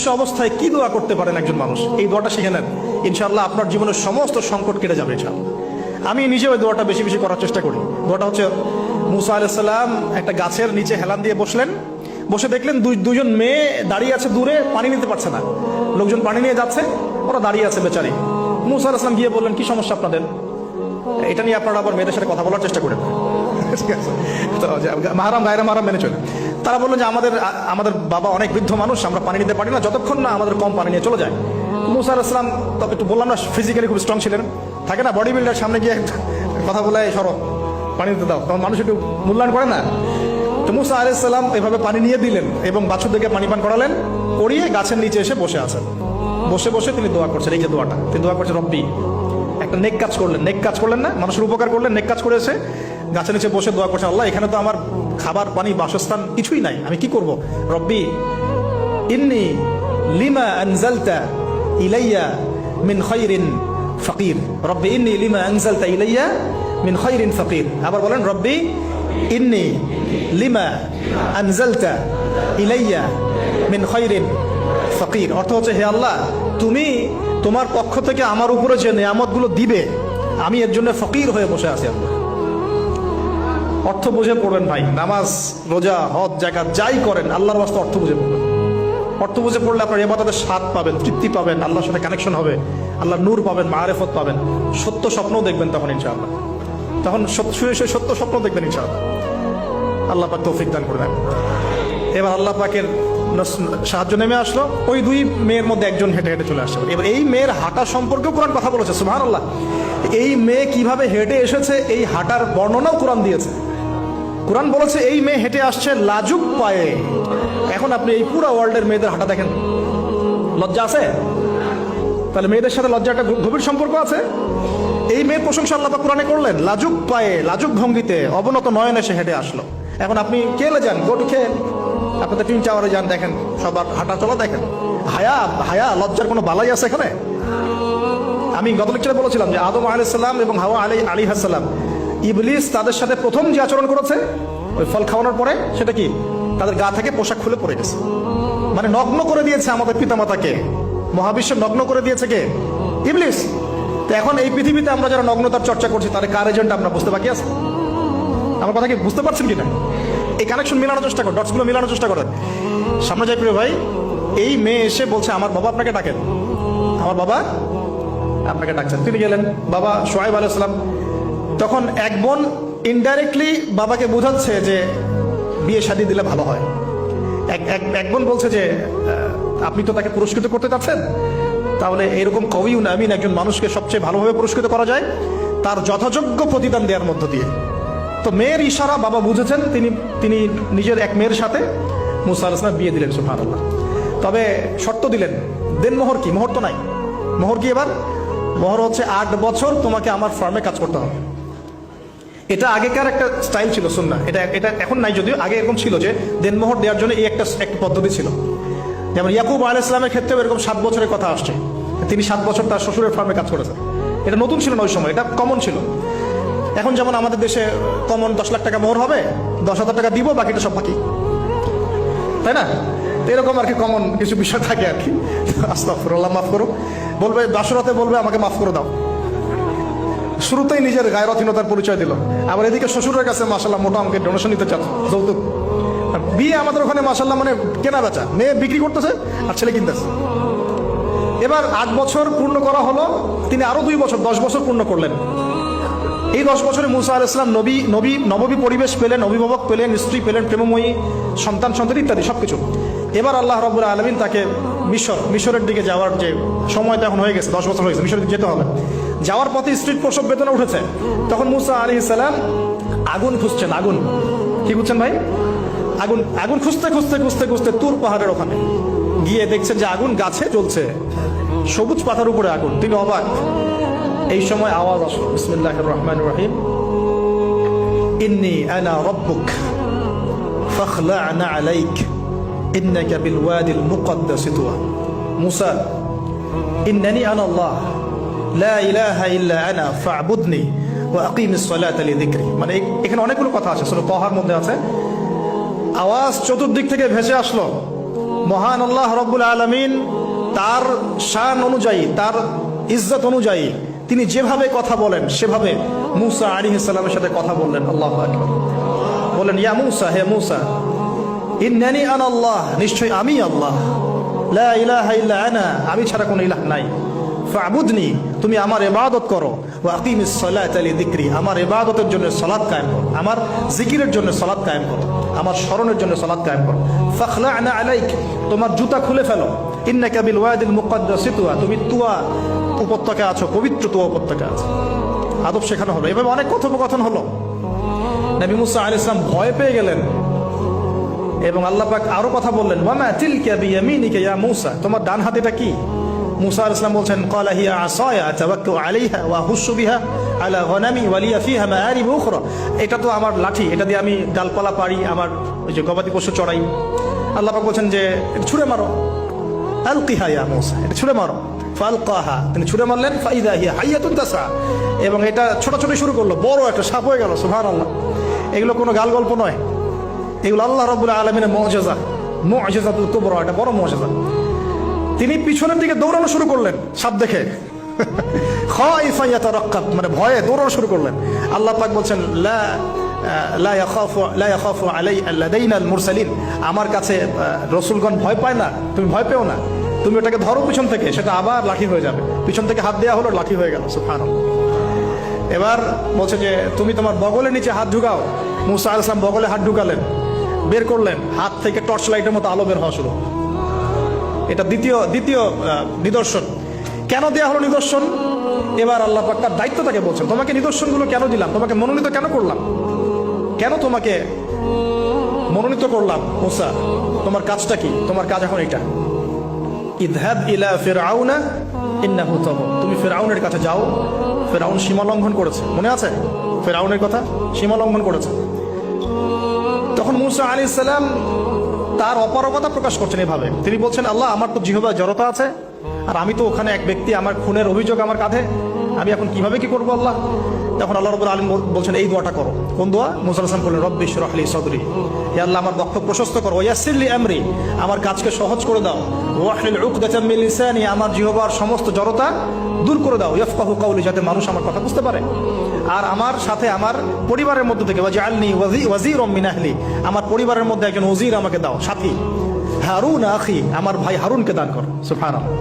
অদৃশ্য অবস্থায় কি দোয়া করতে পারেন একজন মানুষ, এই দোয়াটা শিখে নেন, ইনশাআল্লাহ আপনার জীবনের সমস্ত সংকট কেটে যাবে ইনশাআল্লাহ। আমি নিজে ওই দোয়াটা বেশি বেশি করার চেষ্টা করি। দোয়াটা হচ্ছে, মুসা আলাইহিস সালাম একটা গাছের নিচে হেলান দিয়ে বসলেন, বসে দেখলেন দুজন মেয়ে দাঁড়িয়ে আছে দূরে, পানি নিতে পারছে না, লোকজন পানি নিয়ে যাচ্ছে, ওরা দাঁড়িয়ে আছে বেচারি। মুসা আলাইহিস সালাম গিয়ে বললেন, কি সমস্যা আপনাদের? এটা নিয়ে আপনারা আবার মেয়েদের সাথে কথা বলার চেষ্টা করেন, ঠিক আছে? তো মাহারাম গায়রা মাহারাম মেনে চলে। তারা বললো যে আমাদের বাবা অনেক বৃদ্ধ মানুষ, আমরা পানি নিতে পারি না যতক্ষণ না আমাদের কম পানি নিয়ে চলে যায়। মুসা আলাইহিস সালাম তবে একটু বললাম না, ফিজিক্যালি খুব স্ট্রং ছিলেন, থাকে না বডি বিল্ডার, সামনে গিয়ে কথা বলে সরো পানি দিতে দাও, তখন মানুষ একটু মূল্যায়ন করে না। তো মুসা আলাইহিস সালাম এভাবে পানি নিয়ে দিলেন এবং বাছুরদেরকে পানি পান করালেন, করিয়ে গাছের নিচে এসে বসে আছেন। বসে বসে তিনি দোয়া করছেন, এই যে দোয়াটা তিনি দোয়া করছেন, রব্বি, একটা নেক কাজ করলেন, নেক কাজ করলেন না, মানুষের উপকার করলেন, নেক কাজ করেছে, গাছের নিচে বসে দোয়া করছেন, আল্লাহ এখানে তো আমার খাবার পানি বাসস্থান কিছুই নাই, আমি কি করব? রব্বি ইন্নী লিমা আনজালতা ইলাইয়া মিন খায়রিন ফাকির, রব্বি ইন্নী লিমা আনজালতা ইলাইয়া মিন খায়রিন ফাকির। আবার বলেন, রব্বি ইন্নী লিমা আনজালতা ইলাইয়া মিন খায়রিন ফাকির। অর্থ হচ্ছে, হে আল্লাহ, তুমি তোমার পক্ষ থেকে আমার উপরে যে নিয়ামতগুলো দিবে, আমি এর জন্য ফকির হয়ে বসে আছি। আল্লাহ অর্থ বুঝে পড়বেন ভাই, নামাজ রোজা হজ জাকাত যাই করেন আল্লাহর ওয়াস্তে অর্থ বুঝে পড়বেন। অর্থ বুঝে পড়লে আপনার ইবাদতের স্বাদ পাবেন, তৃপ্তি পাবেন, আল্লাহর সাথে কানেকশন হবে, আল্লাহর নূর পাবেন, মাআরিফত পাবেন, সত্য স্বপ্নও দেখবেন তখন ইনশাআল্লাহ। তখন শুয়ে শুয়ে সত্য স্বপ্ন দেখবেন ইনশাআল্লাহ। আল্লাহ পাক তৌফিক দান করবেন। এবার আল্লাহ পাকের সাহায্য নেমে আসলো, ওই দুই মেয়ের মধ্যে একজন হেঁটে হেঁটে চলে আসছে। এবার এই মেয়ের হাঁটা সম্পর্কেও কোরআন কথা বলেছে, সুবহানাল্লাহ। এই মেয়ে কিভাবে হেঁটে এসেছে এই হাঁটার বর্ণনাও কোরআন দিয়েছে। কোরআন বলেছে এই মেয়ে হেঁটে আসছে লাজুক পায়ে। এখন আপনি এই পুরো ওয়ার্ল্ডের মেয়েদের হাঁটা দেখেন, লজ্জা আছে? তাহলে মেয়েদের সাথে লজ্জা একটা গভীর সম্পর্ক আছে। এই মেয়ের প্রশংসা আল্লাহ পাক কোরআনে করলেন, লাজুক পায়ে, লাজুক ভঙ্গিতে, অবনত নয়নে সে হেঁটে আসলো। এখন আপনি কেলে যান, গোটু খেয়ে আপনাদের টুইন টাওয়ারে যান, দেখেন সবার হাঁটা চলা দেখেন। হায়া লজ্জার কোনো বালাই আছে এখানে? আমি গত লেকচারে বলেছিলাম যে আদম আলাইহিস সালাম এবং হাওয়া আলাইহিস সালাম, ইবলিস তাদের সাথে প্রথম যে আচরণ করেছে ওই ফল খাওয়ানোর পরে, সেটা কি? তাদের গা থেকে পোশাক খুলে পড়ে গেছে, মানে নগ্ন করে দিয়েছে আমাদের পিতামাতাকে। মহাবিশ্ব নগ্ন করে দিয়েছে কে? ইবলিস। তো এখন এই পৃথিবীতে আমরা যারা নগ্নতার চর্চা করছি তাদের কার এজেন্ট আমরা বুঝতে বাকি আছে? আমার কথা কি বুঝতে পারছেন কিনা? এই কানেকশন মিলানোর চেষ্টা করেন, ডটসগুলো মিলানোর চেষ্টা করেন। সামনে যাই প্রিয় ভাই, এই মেয়ে এসে বলছে, আমার বাবা আপনাকে ডাকেন, আমার বাবা আপনাকে ডাকছেন। তিনি গেলেন, বাবা শুআয়ব আলাইহিস সালাম। তখন এক বোন ইনডাইরেক্টলি বাবাকে বোঝাচ্ছে যে বিয়ে শাদী দিলে ভালো হয়। এক বোন বলছে যে আপনি তো তাকে পুরস্কৃত করতে চাচ্ছেন, তাহলে এরকম কবিউন আমিন একজন মানুষকে সবচেয়ে ভালোভাবে পুরস্কৃত করা যায় তার যথাযোগ্য প্রতিদান দেওয়ার মধ্য দিয়ে। তো মেয়ের ইশারা বাবা বুঝেছেন, তিনি নিজের এক মেয়ের সাথে মুসা আলাইহিস সালাম বিয়ে দিলেন, সুবহানাল্লাহ। তবে শর্ত দিলেন, দেন মোহর কি? মোহর তো নাই। মোহর কি? এবার মোহর হচ্ছে 8 বছর তোমাকে আমার ফার্মে কাজ করতে হবে। এটা আগেকার একটা স্টাইল ছিল, সুন্নাহ। এটা এখন নাই, যদিও আগে এরকম ছিল যে দেনমোহর দেওয়ার জন্য এই একটা পদ্ধতি ছিল। যেমন ইয়াকুব আলাইহিস সালামের ক্ষেত্রেও এরকম 7 বছরের কথা আসছে, তিনি 7 বছর তার শ্বশুরের ফার্মে কাজ করেছেন। এটা নতুন ছিল না ওই সময়, এটা কমন ছিল। এখন যেমন আমাদের দেশে কমন 10 লাখ টাকা মোহর হবে, 10,000 টাকা দিব, বাকিটা সব বাকি, তাই না? এরকম আর কি কমন কিছু বিষয় থাকে আর কি। আস্তাগফিরুল্লাহ, মাফ করো। বলবে বাসরাতে, বলবে আমাকে মাফ করে দাও। শুরুতেই নিজের গায়রথহীনতার পরিচয় দিল। আবার এদিকে শ্বশুরের কাছে মাশাআল্লাহ মোটা অঙ্কের ডোনেশন নিতে চাচ্ছে, যৌতুক। বিয়ে আমাদের ওখানে মাশাআল্লাহ মানে কেনা বেচা, মেয়ে বিক্রি করতেছে আর ছেলে কিনতেছে। এবার 8 বছর পূর্ণ করা হলো, তিনি আরো 2 বছর 10 বছর পূর্ণ করলেন। এই 10 বছরে মুসা আলাইহিস সালাম নবী পরিবেশ পেলেন, অভিভাবক পেলেন, স্ত্রী পেলেন, প্রেমময়ী সন্তান ইত্যাদি সবকিছু। এবার আল্লাহ রাব্বুল আলামিন তাকে মিশরের দিকে যাওয়ার যে সময়টা এখন হয়ে গেছে, 10 বছর হয়ে গেছে, মিশরের দিকে যেতে হবে। যাওয়ার পথে স্ত্রীর প্রসব বেদনা উঠেছে। তখন মুসা আলাইহিস সালাম আগুন খুঁজছেন। আগুন কি খুঁজছেন ভাই? আগুন খুঁজতে তুর পাহাড়ের ওখানে গিয়ে দেখছেন যে আগুন গাছে জ্বলছে, সবুজ পাতার উপরে আগুন। তিনি অবাক। এই সময় আওয়াজ আসলো, বিসমিল্লাহির রহমানির রহিম, ইন্নী আনা রাব্বুক ফাখলা'না আলাইক ইন্নাকা বিল ওয়াদিল মুকদ্দাস তুয়া। মুসা, ইন্নানি আনা আল্লাহ লা ইলাহা ইল্লা আনা ফা'বুদনি ওয়া আকিমিস সালাতা লিযিকরি। মানে এখানে অনেকগুলো কথা আছে, সূরা তাহার মধ্যে আছে। আওয়াজ চতুর্দিক থেকে ভেসে আসলো, মহান আল্লাহ রাব্বুল আলামিন তার শান অনুযায়ী, তার ইজ্জত অনুযায়ী তিনি যেভাবে কথা বলেন সেভাবে মূসা আলাইহিস সালামের সাথে কথা বললেন। আল্লাহু আকবার। বলেন, ইয়া মূসা, হে মূসা, ইন্নানি আনা আল্লাহ, নিশ্চয় আমি আল্লাহ, লা ইলাহা ইল্লা আনা, আমি ছাড়া কোনো ইলাহ নাই, ফা'বুদনি, তুমি আমার ইবাদত করো, ওয়া আকিমিস সালাতা লিযিকরি, আমার ইবাদতের জন্য সালাত কায়েম করো, আমার জিকিরের জন্য সালাত কায়েম করো, আমার স্মরণের জন্য সালাত কায়েম করো। ফাখলা'না আলাইক, তোমার জুতা খুলে ফেলো, ইন্নাকা বিল ওয়াদিল মুকাদ্দাসি তুয়া, তুমি তুয়া উপত্যকায় আছো, পবিত্র তুয়া উপত্যকায় আছো। আদব শেখানো হলো। এভাবে অনেক কথোপকথন হলো। নবী মুসা আলাইহিস সালাম ভয় পেয়ে গেলেন এবং আল্লাহ পাক আরো কথা বললেন, ওয়ামা তিলকা বিয়ামিনিকা ইয়া মূসা, তোমার ডান হাত এটা কি? মূসা আলাইহিস সালাম বলছেন, ক্বালা হিয়া আসায়া আতাওয়াক্কাউ আলাইহা ওয়া আহুশু বিহা আলা গনামি ওয়া লিয়া ফিহা মাআরিব উখরা, এটা তো আমার লাঠি, এটা দিয়ে আমি ডালপালা পারি, আমার ওই যে গবাদি পশু চড়াই। আল্লাহ পাক বলছেন যে এটা ছুঁড়ে মারো, আলকিহা ইয়া মূসা, এটা ছুঁড়ে মারো। ফালকাহা, তিনি ছুঁড়ে মারলেন, ফাইদা হিয়া হাইয়াতুন তাসা, এবং এটা ছোটাছুটি শুরু করলো, বড় একটা সাপ হয়ে গেল। সুবহানাল্লাহ। এগুলো কোনো গাল গল্প নয়, এগুলো আল্লাহ রাব্বুল আলামিনের মুআজিজা, মুআজিজাতুল কুবরা, এটা বড় মুআজিজা। তিনি পিছনের দিকে দৌড়ানো শুরু করলেন সাপ দেখে, খাইফা ইয়াতারাক্কাব, মানে ভয়ে দৌড়ানো শুরু করলেন। আল্লাহ পাক বলছেন, লা ইয়াখাফু লাদাইনাল মুরসালিন, আমার কাছে রাসূলগণ ভয় পায় না, তুমি ভয় পেও না, তুমি ওটাকে ধরো পিছন থেকে, সেটা আবার লাঠি হয়ে যাবে। পিছন থেকে হাত দেওয়া হলো, লাঠি হয়ে গেল। সুবহানাল্লাহ। এবার বলছে যে তুমি তোমার বগলের নিচে হাত ঢুকাও। মূসা আলাইহিস সালাম বগলে হাত ঢুকালেন, বের করলেন, হাত থেকে টর্চ লাইটের মতো আলো বের হওয়া শুরু। এটা দ্বিতীয় নিদর্শন। কেন দেয়া হলো নিদর্শন? এবার আল্লাহ পাক তার দায়িত্বটাকে বলছেন, তোমাকে নিদর্শনগুলো কেন দিলাম, তোমাকে মনোনীত কেন করলাম, কেন তোমাকে মনোনীত করলাম? মূসা, তোমার কাজটা কি? তোমার কাজ এখন এটা, ইযহাব ইলা ফিরআউনা ইন্নাহু তাগা, তুমি ফিরআউনের কাছে যাও, ফিরআউন সীমা লঙ্ঘন করেছে। মনে আছে ফিরআউনের কথা? সীমা লঙ্ঘন করেছে। তখন মূসা আলাইহিস সালাম তার অপারগতা প্রকাশ করছেন এভাবে, তিনি বলছেন, আল্লাহ, আমার তো জিহ্বায় জড়তা আছে, আর আমি তো ওখানে এক ব্যক্তি, আমার খুনের অভিযোগ আমার কাঁধে, আমি এখন কিভাবে কি করবো আল্লাহ? তখন আল্লাহ রাব্বুল আলামিন বলছেন, এই দোয়াটা করো। কোন দোয়া? মূসা আলাইহিস সালাম বললেন, রব্বি ইশরাহ লি সাদরি, হে আল্লাহ, আমার বক্ষ প্রশস্ত করো, ওয়াসির লি আমরি, আমার কাজকে সহজ করে দাও, ওয়াহলিল উকদাতাম মিন লিসানি, আমার জিহ্বার সমস্ত জড়তা দূর করে দাও, ইয়াফকাহু কাওলি, যাতে মানুষ আমার কথা বুঝতে পারে। আর আমার সাথে আমার পরিবারের মধ্যে থেকে ওয়াজআলনি ওয়াজিরাম মিন আহলি, আমার পরিবারের মধ্যে একজন ওজির আমাকে দাও, সাথী। হারুন আখি, আমার ভাই হারুনকে দান করো। সুবহানাল্লাহ।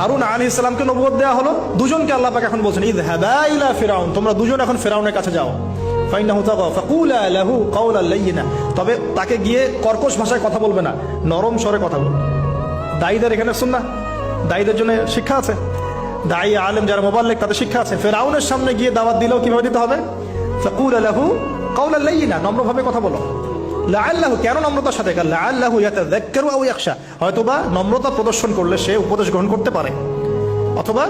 হারুন আলাইহিস সালামকে নবুয়ত দেয়া হলো, দুজনকে আল্লাহ পাক এখন বলছেন, ইযহাবা ইলা ফিরআউন, তোমরা দুজন এখন ফিরআউনের কাছে যাও, ফাইন্নাহু তাগা ফাকুলা লাহু কাওলান লাইয়িনা, তবে তাকে গিয়ে কর্কশ ভাষায় কথা বলবে না, নরম স্বরে কথা বলবে। দায়ীদের এখানে সুন্নাহ, দায়ীদের জন্য শিক্ষা আছে, দায়ী আলেম যারা মুবাল্লিগ তাদের শিক্ষা আছে। ফিরআউনের সামনে গিয়ে দাওয়াত দিলেও কিভাবে দিতে হবে? ফাকুলা লাহু কাওলান লাইয়িনা, নম্রভাবে কথা বলো। লাআল্লাহু, কেন নম্রতার সাথে? লাআল্লাহু ইয়াতাযাক্কারু আও ইয়াখশা, হয়তোবা নম্রতা প্রদর্শন করলে সে উপদেশ গ্রহণ করতে পারে, অথবা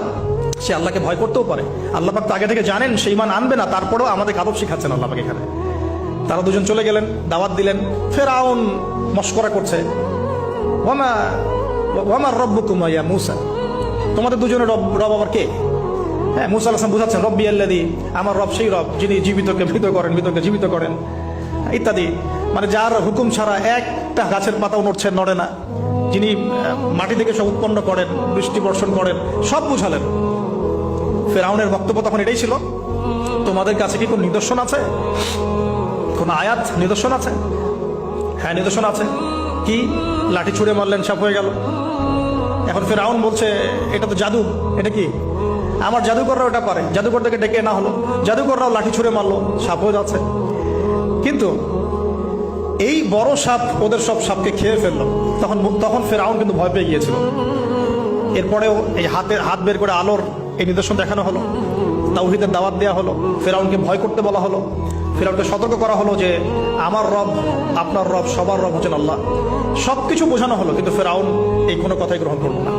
সে আল্লাহকে ভয় করতেও পারে। আল্লাহ পাক তো আগে থেকে জানেন সে ঈমান আনবে না, তারপরেও আমাদের আদব শিখাচ্ছেন আল্লাহ পাক এখানে। তারা দুজন চলে গেলেন, দাওয়াত দিলেন। ফিরআউন মশকরা করছে, ওয়ামা রাব্বুকুমা ইয়া মূসা, তোমাদের দুজনের রব আবার কে? হ্যাঁ, মূসা আলাইহিস সালাম বুঝাচ্ছেন, রব্বি আল্লাযী, আমার রব সেই রব যিনি জীবিতকে মৃত করেন, মৃতকে জীবিত করেন, ইত্যাদি। মানে যার হুকুম ছাড়া একটা গাছের পাতাও নড়ে না, যিনি মাটি থেকে সব উৎপন্ন করেন, বৃষ্টি বর্ষণ করেন, সব বুঝালেন। ফিরআউনের বক্তব্য তখন এটাই ছিল, তোমাদের কাছে কি কোন নিদর্শন আছে, কোন আয়াত নিদর্শন আছে? হ্যাঁ, নিদর্শন আছে। কি? লাঠি ছুঁড়ে মারলেন, সাপ হয়ে গেল। এখন ফিরআউন বলছে, এটা তো জাদু, এটা কি? আমার জাদুকররাও এটা পারে। জাদুকরদেরকে ডেকে না হলো, জাদুকররাও লাঠি ছুঁড়ে মারলো, সাপ হয়ে যাচ্ছে। কিন্তু এই বড় সাপ ওদের সব সাপকে খেয়ে ফেললো। তখন ফিরআউন কিন্তু ভয় পেয়ে গিয়েছিল। এরপরেও এই হাত বের করে আলোর এই নিদর্শন দেখানো হলো, তাওহীদের দাওয়াত দেওয়া হলো, ফিরআউনকে ভয় করতে বলা হলো, ফিরআউনকে সতর্ক করা হলো যে আমার রব, আপনার রব, সবার রব হচ্ছেন আল্লাহ। সবকিছু বোঝানো হলো, কিন্তু ফিরআউন এই কোনো কথাই গ্রহণ করলো না।